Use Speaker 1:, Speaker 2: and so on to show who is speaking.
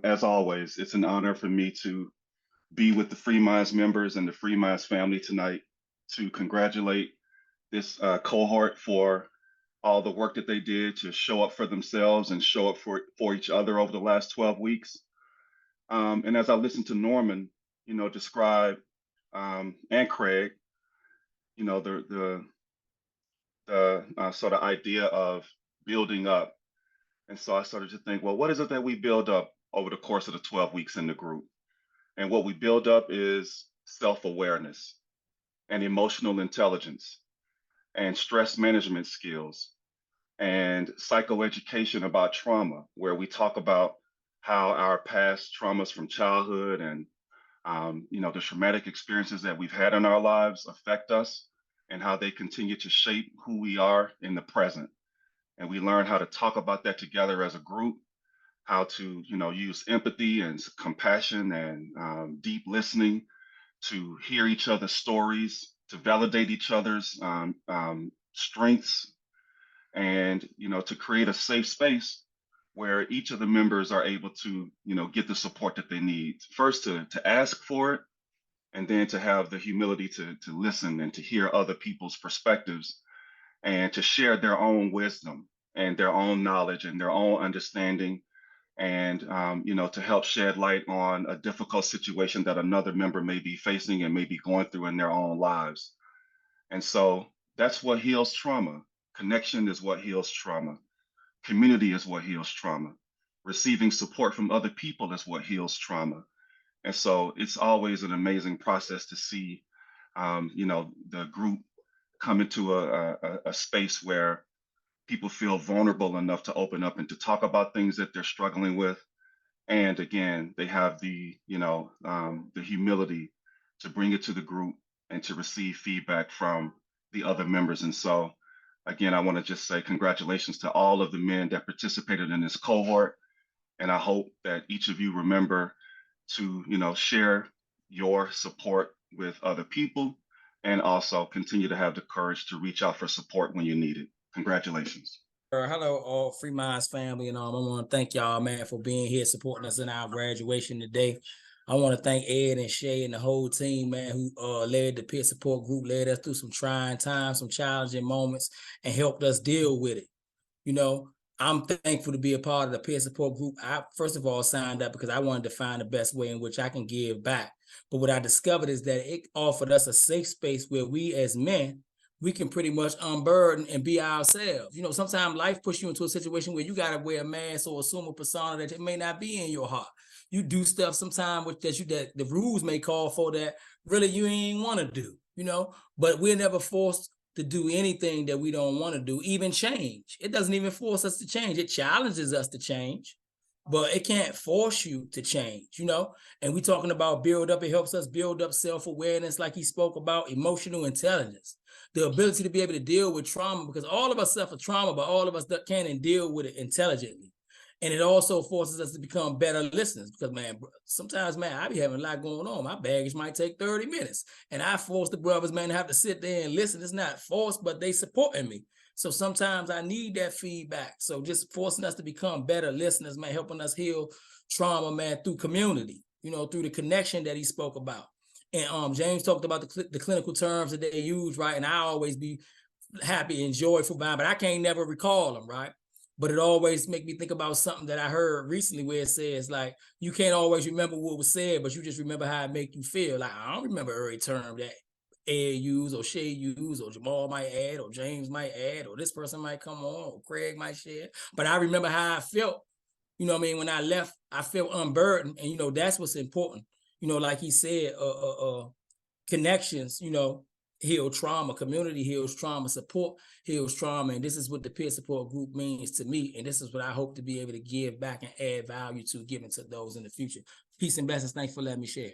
Speaker 1: As always, it's an honor for me to be with the Free Minds members and the Free Minds family tonight to congratulate this cohort for all the work that they did to show up for themselves and show up for each other over the last 12 weeks. And as I listened to Norman, describe and Craig, the sort of idea of building up. And so I started to think, well, what is it that we build up over the course of the 12 weeks in the group? And what we build up is self-awareness and emotional intelligence and stress management skills and psychoeducation about trauma, where we talk about how our past traumas from childhood and the traumatic experiences that we've had in our lives affect us and how they continue to shape who we are in the present. And we learn how to talk about that together as a group, how to use empathy and compassion and deep listening to hear each other's stories, to validate each other's strengths, and to create a safe space where each of the members are able to get the support that they need. First, to ask for it, and then to have the humility to listen and to hear other people's perspectives and to share their own wisdom and their own knowledge and their own understanding, and to help shed light on a difficult situation that another member may be facing and may be going through in their own lives. And so that's what heals trauma. Connection is what heals trauma. Community is what heals trauma. Receiving support from other people is what heals trauma. And so it's always an amazing process to see, the group come into a space where people feel vulnerable enough to open up and to talk about things that they're struggling with. And again, they have the humility to bring it to the group and to receive feedback from the other members. And so, again, I want to just say congratulations to all of the men that participated in this cohort. And I hope that each of you remember to, share your support with other people and also continue to have the courage to reach out for support when you need it. Congratulations.
Speaker 2: Hello, all Free Minds family, and I want to thank y'all, man, for being here supporting us in our graduation today. I want to thank Ed and Shay and the whole team, man, who led the peer support group, led us through some trying times, some challenging moments, and helped us deal with it. I'm thankful to be a part of the peer support group. I, first of all, signed up because I wanted to find the best way in which I can give back. But what I discovered is that it offered us a safe space where we as men, we can pretty much unburden and be ourselves. Sometimes life pushes you into a situation where you got to wear a mask or assume a persona that it may not be in your heart. You do stuff sometimes that the rules may call for that really you ain't want to do, but we're never forced to do anything that we don't want to do, even change. It doesn't even force us to change. It challenges us to change, but it can't force you to change, And we're talking about build up. It helps us build up self-awareness, like he spoke about, emotional intelligence, the ability to be able to deal with trauma, because all of us suffer trauma, but all of us can deal with it intelligently. And it also forces us to become better listeners because, man, sometimes, man, I be having a lot going on. My baggage might take 30 minutes. And I force the brothers, man, to have to sit there and listen. It's not forced, but they supporting me. So sometimes I need that feedback. So just forcing us to become better listeners, man, helping us heal trauma, man, through community, through the connection that he spoke about. And James talked about the clinical terms that they use, right? And I always be happy and joyful by, but I can't never recall them, right? But it always make me think about something that I heard recently where it says, like, you can't always remember what was said, but you just remember how it make you feel. Like, I don't remember every term that Ed used or Shay used or Jamal might add or James might add or this person might come on or Craig might share. But I remember how I felt, when I left, I felt unburdened. And, that's what's important. Like he said, connections, heal trauma, community heals trauma, support heals trauma. And this is what the peer support group means to me. And this is what I hope to be able to give back and add value to giving to those in the future. Peace and blessings. Thanks for letting me share.